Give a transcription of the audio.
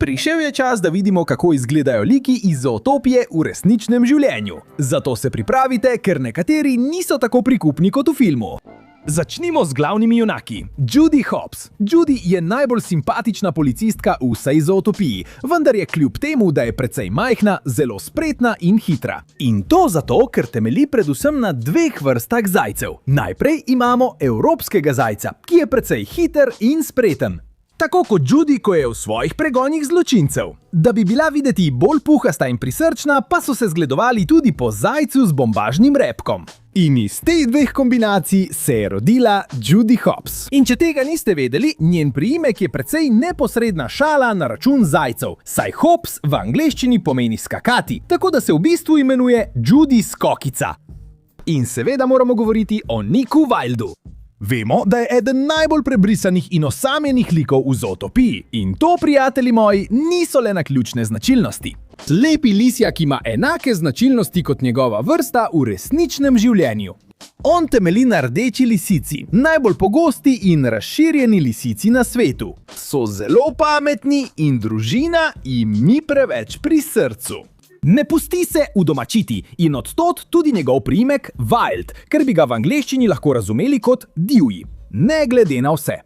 Prišel je čas, da vidimo, kako izgledajo liki iz Zootopije v resničnem življenju. Zato se pripravite, ker nekateri niso tako prikupni kot v filmu. Začnimo z glavnimi junaki. Judy Hopps. Judy je najbolj simpatična policistka v vsej Zootopiji, vendar je kljub temu, da je precej majhna, zelo spretna in hitra. In to zato, ker temelji predvsem na dveh vrstah zajcev. Najprej imamo evropskega zajca, ki je precej hiter in spreten. Tako kot Judy, ko je v svojih pregonih zločincev. Da bi bila videti bolj puhasta in prisrčna, pa so se zgledovali tudi po zajcu z bombažnim repkom. In iz teh dveh kombinacij se je rodila Judy Hopps. In če tega niste vedeli, njen priimek je precej neposredna šala na račun zajcev, saj Hopps v angleščini pomeni skakati, tako da se v bistvu imenuje Judy Skokica. In seveda moramo govoriti o Nicku Wildu. Vemo, da je eden najbolj prebrisanih in osamljenih likov v Zootopiji. In to, prijatelji moji, niso le naključne značilnosti. Slepi lisjak ima enake značilnosti kot njegova vrsta v resničnem življenju. On temelji na rdeči lisici, najbolj pogosti in razširjeni lisici na svetu. So zelo pametni in družina jim ni preveč pri srcu. Ne pusti se udomačiti in odtot tudi njegov priimek Wild, ker bi ga v angleščini lahko razumeli kot divji, ne glede na vse.